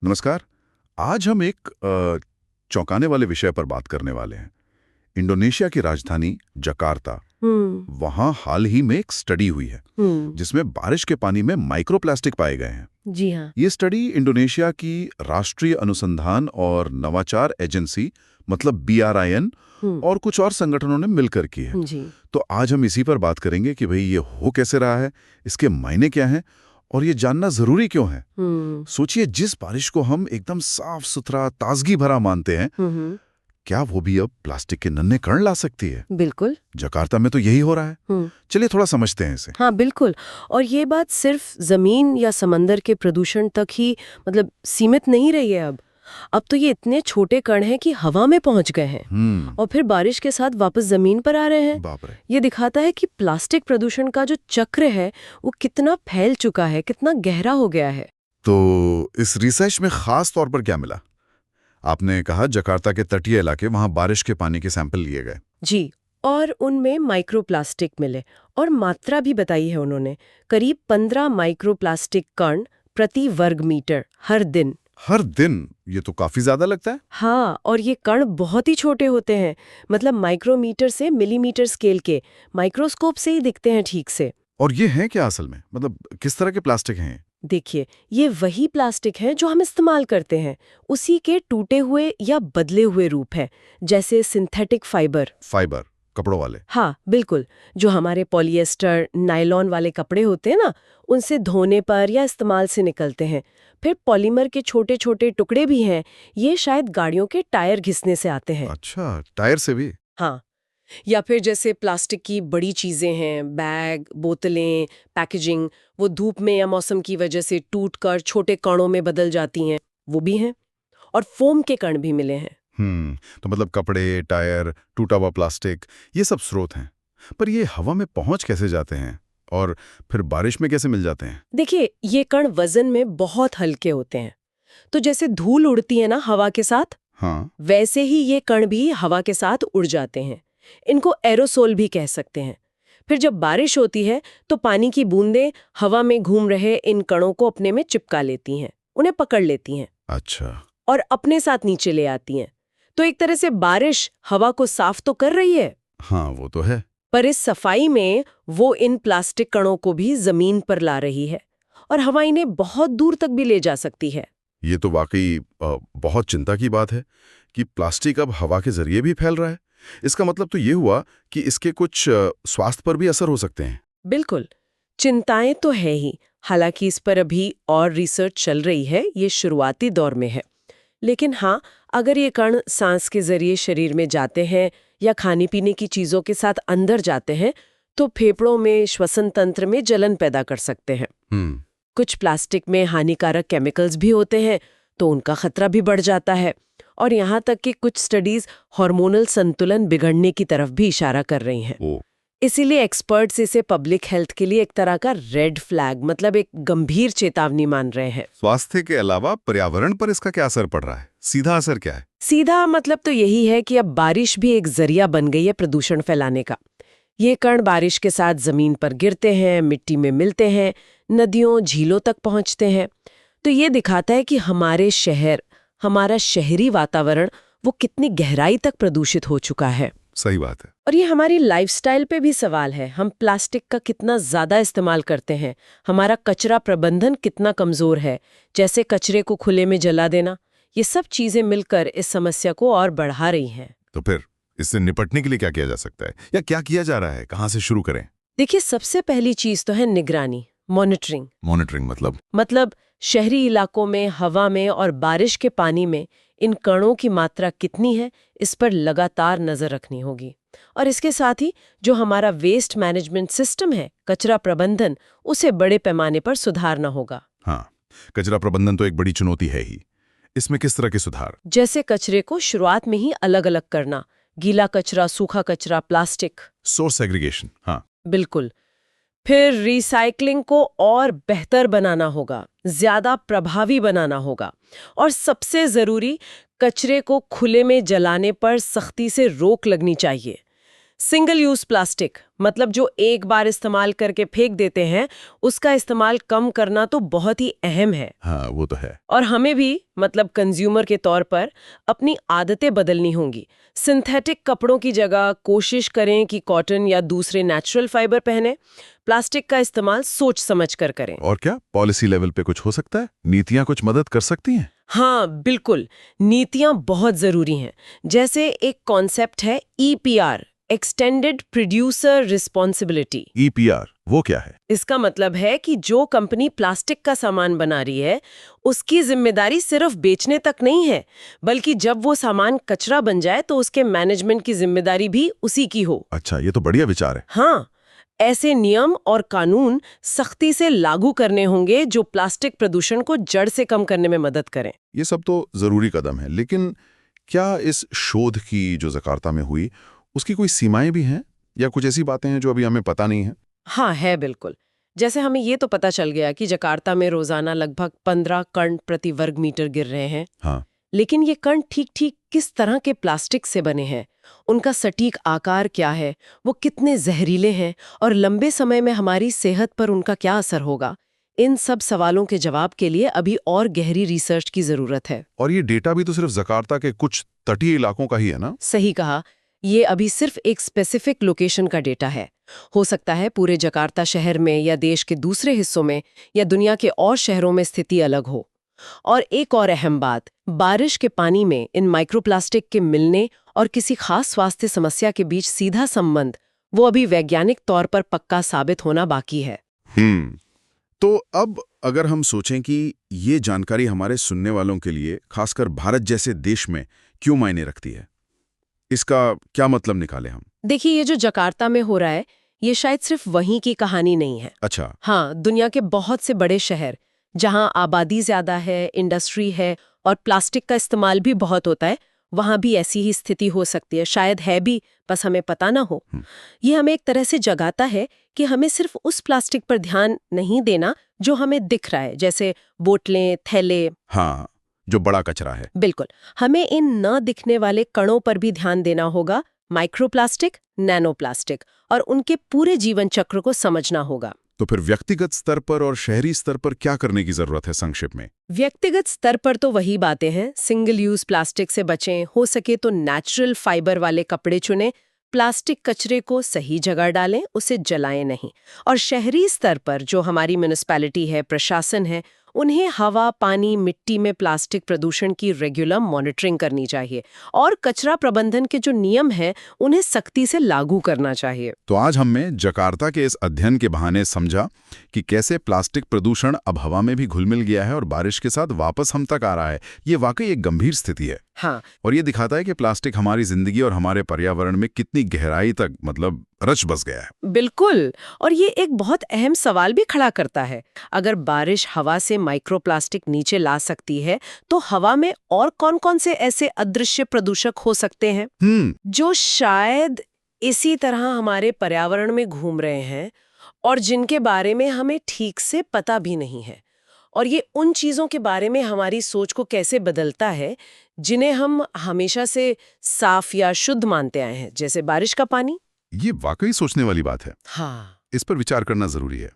नमस्कार। आज हम एक चौंकाने वाले विषय पर बात करने वाले हैं। इंडोनेशिया की राजधानी जकार्ता, वहाँ हाल ही में एक स्टडी हुई है जिसमें बारिश के पानी में माइक्रोप्लास्टिक पाए गए हैं। जी हाँ। ये स्टडी इंडोनेशिया की राष्ट्रीय अनुसंधान और नवाचार एजेंसी मतलब BRIN और कुछ और संगठनों ने मिलकर की है। जी। तो आज हम इसी पर बात करेंगे कि भाई ये हो कैसे रहा है, इसके मायने क्या हैं और ये जानना जरूरी क्यों है। सोचिए, जिस बारिश को हम एकदम साफ सुथरा ताजगी भरा मानते हैं, क्या वो भी अब प्लास्टिक के नन्हे कण ला सकती है? बिल्कुल। जकार्ता में तो यही हो रहा है। चलिए थोड़ा समझते हैं इसे। हाँ, बिल्कुल। और ये बात सिर्फ जमीन या समंदर के प्रदूषण तक ही सीमित नहीं रही है। अब तो ये इतने छोटे कण हैं कि हवा में पहुंच गए हैं और फिर बारिश के साथ वापस जमीन पर आ रहे हैं। बाप रे। ये दिखाता है कि प्लास्टिक प्रदूषण का जो चक्र है वो कितना फैल चुका है, कितना गहरा हो गया है। तो इस रिसर्च में खास तौर पर क्या मिला? आपने कहा जकार्ता के तटीय इलाके, वहां बारिश के पानी के सैंपल लिए गए। जी, और उनमें माइक्रोप्लास्टिक मिले और मात्रा भी बताई है उन्होंने। करीब 15 माइक्रोप्लास्टिक कण प्रति वर्ग मीटर हर दिन। हर दिन? ये तो काफी ज्यादा लगता है। हाँ, और ये कण बहुत ही छोटे होते हैं, माइक्रोमीटर से मिलीमीटर स्केल के, माइक्रोस्कोप से ही दिखते हैं ठीक से। और ये है क्या असल में? किस तरह के प्लास्टिक हैं? देखिए, ये वही प्लास्टिक है जो हम इस्तेमाल करते हैं, उसी के टूटे हुए या बदले हुए रूप है, जैसे सिंथेटिक फाइबर। फाइबर, कपड़ों वाले? हाँ, बिल्कुल। जो हमारे पॉलिएस्टर, नायलॉन वाले कपड़े होते हैं ना, उनसे धोने पर या इस्तेमाल से निकलते हैं। फिर पॉलीमर के छोटे छोटे टुकड़े भी हैं, ये शायद गाड़ियों के टायर घिसने से आते हैं। अच्छा, टायर से भी? हाँ, या फिर जैसे प्लास्टिक की बड़ी चीजें हैं, बैग, बोतलें, पैकेजिंग, वो धूप में या मौसम की वजह से टूटकर छोटे कणों में बदल जाती हैं, वो भी हैं। और फोम के कण भी मिले हैं। तो कपड़े, टायर, टूटा हुआ प्लास्टिक, ये सब स्रोत हैं। पर ये हवा में पहुंच कैसे जाते हैं और फिर बारिश में कैसे मिल जाते हैं? देखिए, ये कण वजन में बहुत हल्के होते हैं। तो जैसे धूल उड़ती है ना हवा के साथ, हाँ। वैसे ही ये कण भी हवा के साथ उड़ जाते हैं। इनको एरोसोल भी कह सकते हैं। फिर जब बारिश होती है तो पानी की बूंदें हवा में घूम रहे इन कणों को अपने में चिपका लेती हैं, उन्हें पकड़ लेती हैं। अच्छा। और अपने साथ नीचे ले आती हैं। तो एक तरह से बारिश हवा को साफ तो कर रही है, हाँ, वो तो है। पर इस सफाई में वो इन प्लास्टिक कणों को भी जमीन पर ला रही है और हवा इन्हें बहुत दूर तक भी ले जा सकती है। ये तो वाकई बहुत चिंता की बात है कि प्लास्टिक अब हवा के जरिए भी फैल रहा है। इसका मतलब तो ये हुआ कि इसके कुछ स्वास्थ्य पर भी असर हो सकते हैं। बिल्कुल, चिंताएं तो है ही। हालांकि इस पर अभी और रिसर्च चल रही है, ये शुरुआती दौर में है। लेकिन हाँ, अगर ये कण सांस के जरिए शरीर में जाते हैं या खाने पीने की चीजों के साथ अंदर जाते हैं तो फेफड़ों में, श्वसन तंत्र में जलन पैदा कर सकते हैं। कुछ प्लास्टिक में हानिकारक केमिकल्स भी होते हैं, तो उनका खतरा भी बढ़ जाता है। और यहाँ तक कि कुछ स्टडीज हार्मोनल संतुलन बिगड़ने की तरफ भी इशारा कर रही हैं। इसीलिए एक्सपर्ट्स इसे पब्लिक हेल्थ के लिए एक तरह का रेड फ्लैग, एक गंभीर चेतावनी मान रहे हैं। स्वास्थ्य के अलावा पर्यावरण पर इसका क्या असर पड़ रहा है? सीधा असर क्या है? सीधा मतलब तो यही है कि अब बारिश भी एक जरिया बन गई है प्रदूषण फैलाने का। ये कण बारिश के साथ जमीन पर गिरते हैं, मिट्टी में मिलते हैं, नदियों, झीलों तक पहुंचते हैं। तो ये दिखाता है कि हमारे शहर, हमारा शहरी वातावरण वो कितनी गहराई तक प्रदूषित हो चुका है। सही बात है। और ये हमारी लाइफस्टाइल पे भी सवाल है। हम प्लास्टिक का कितना ज्यादा इस्तेमाल करते हैं, हमारा कचरा प्रबंधन कितना कमजोर है, जैसे कचरे को खुले में जला देना। ये सब चीजें मिलकर इस समस्या को और बढ़ा रही हैं। तो फिर इससे निपटने के लिए क्या किया जा सकता है या क्या किया जा रहा है? कहाँ से शुरू करें? देखिए, सबसे पहली चीज तो है निगरानी, मॉनिटरिंग। मॉनिटरिंग मतलब शहरी इलाकों में, हवा में और बारिश के पानी में इन कणों की मात्रा कितनी है, इस पर लगातार नजर रखनी होगी। और इसके साथ ही जो हमारा वेस्ट मैनेजमेंट सिस्टम है, कचरा प्रबंधन, उसे बड़े पैमाने पर सुधारना होगा। हाँ, कचरा प्रबंधन तो एक बड़ी चुनौती है ही। इसमें किस तरह के सुधार? जैसे कचरे को शुरुआत में ही अलग अलग करना, गीला कचरा, सूखा कचरा, प्लास्टिक। Source segregation. हाँ, बिल्कुल। फिर रिसाइकलिंग को और बेहतर बनाना होगा, ज्यादा प्रभावी बनाना होगा। और सबसे जरूरी, कचरे को खुले में जलाने पर सख्ती से रोक लगनी चाहिए। सिंगल यूज प्लास्टिक मतलब जो एक बार इस्तेमाल करके फेंक देते हैं, उसका इस्तेमाल कम करना तो बहुत ही अहम है। हाँ, वो तो है। और हमें भी मतलब कंज्यूमर के तौर पर अपनी आदतें बदलनी होंगी। सिंथेटिक कपड़ों की जगह कोशिश करें कि कॉटन या दूसरे नेचुरल फाइबर पहने। प्लास्टिक का इस्तेमाल सोच समझ कर करें। और क्या पॉलिसी लेवल पे कुछ हो सकता है? नीतियां कुछ मदद कर सकती हैं? हाँ बिल्कुल, नीतियां बहुत जरूरी हैं। जैसे एक कॉन्सेप्ट है EPR, extended producer responsibility. EPR वो क्या है? इसका मतलब है कि जो कंपनी प्लास्टिक का सामान बना रही है, उसकी जिम्मेदारी सिर्फ बेचने तक नहीं है, बल्कि जब वो सामान कचरा बन जाए तो उसके मैनेजमेंट की जिम्मेदारी भी उसी की हो। अच्छा, ये तो बढ़िया विचार है। हाँ, ऐसे नियम और कानून सख्ती से लागू करने होंगे जो प्लास्टिक प्रदूषण को जड़ से कम करने में मदद करें। ये सब तो जरूरी कदम है, लेकिन क्या इस शोध की जो जकार्ता में हुई उसकी कोई सीमाएं भी हैं या कुछ ऐसी बातें हैं जो अभी हमें पता नहीं है? हाँ है बिल्कुल। जैसे हमें ये तो पता चल गया कि जकार्ता में रोजाना लगभग 15 कण प्रति वर्ग मीटर गिर रहे हैं। हाँ। लेकिन ये कण ठीक ठीक किस तरह के प्लास्टिक से बने हैं, उनका सटीक आकार क्या है, वो कितने जहरीले हैं और लंबे समय में हमारी सेहत पर उनका क्या असर होगा, इन सब सवालों के जवाब के लिए अभी और गहरी रिसर्च की जरूरत है। और ये डेटा भी तो सिर्फ जकार्ता के कुछ तटीय इलाकों का ही है ना? सही कहा, ये अभी सिर्फ एक स्पेसिफिक लोकेशन का डेटा है। हो सकता है पूरे जकार्ता शहर में या देश के दूसरे हिस्सों में या दुनिया के और शहरों में स्थिति अलग हो। और एक और अहम बात, बारिश के पानी में इन माइक्रोप्लास्टिक के मिलने और किसी खास स्वास्थ्य समस्या के बीच सीधा संबंध, वो अभी वैज्ञानिक तौर पर पक्का साबित होना बाकी है। तो अब अगर हम सोचें कि ये जानकारी हमारे सुनने वालों के लिए, खासकर भारत जैसे देश में, क्यों मायने रखती है, इसका क्या मतलब निकालें हम? देखिए, ये जो जकार्ता में हो रहा है, ये शायद सिर्फ वहीं की कहानी नहीं है। अच्छा। हाँ, दुनिया के बहुत से बड़े शहर जहाँ आबादी ज्यादा है, इंडस्ट्री है और प्लास्टिक का इस्तेमाल भी बहुत होता है, वहाँ भी ऐसी ही स्थिति हो सकती है। शायद है भी, बस हमें पता ना हो। ये हमें एक तरह से जगाता है कि हमें सिर्फ उस प्लास्टिक पर ध्यान नहीं देना जो हमें दिख रहा है, जैसे बोतलें, थैले। हाँ, जो बड़ा कचरा है। बिल्कुल, हमें इन न दिखने वाले कणों पर भी ध्यान देना होगा, माइक्रोप्लास्टिक, नैनोप्लास्टिक, और उनके पूरे जीवन चक्र को समझना होगा। तो फिर व्यक्तिगत स्तर पर और शहरी स्तर पर क्या करने की जरूरत है संक्षेप में? व्यक्तिगत स्तर पर तो वही बातें हैं, सिंगल यूज प्लास्टिक से बचें, हो सके तो नेचुरल फाइबर वाले कपड़े चुनें, प्लास्टिक कचरे को सही जगह डालें, उसे जलाएं नहीं। और शहरी स्तर पर जो हमारी म्युनिसिपैलिटी है, प्रशासन है, उन्हें हवा, पानी, मिट्टी में प्लास्टिक प्रदूषण की रेगुलर मॉनिटरिंग करनी चाहिए और कचरा प्रबंधन के जो नियम हैं उन्हें सख्ती से लागू करना चाहिए। तो आज हमने जकार्ता के इस अध्ययन के बहाने समझा कि कैसे प्लास्टिक प्रदूषण अब हवा में भी घुल मिल गया है और बारिश के साथ वापस हम तक आ रहा है। ये वाकई एक गंभीर स्थिति है। हाँ, और ये दिखाता है कि प्लास्टिक हमारी जिंदगी और हमारे पर्यावरण में कितनी गहराई तक रच बस गया है। बिल्कुल। और ये एक बहुत अहम सवाल भी खड़ा करता है, अगर बारिश हवा से माइक्रोप्लास्टिक नीचे ला सकती है तो हवा में और कौन-कौन से ऐसे अदृश्य प्रदूषक हो सकते हैं जो शायद इसी तरह हमारे पर्यावरण में घूम रहे हैं और जिनके बारे में हमें ठीक से पता भी नहीं है। और ये उन चीजों के बारे में हमारी सोच को कैसे बदलता है जिन्हें हम हमेशा से साफ या शुद्ध मानते आए हैं, जैसे बारिश का पानी। ये वाकई सोचने वाली बात है। हाँ, इस पर विचार करना जरूरी है।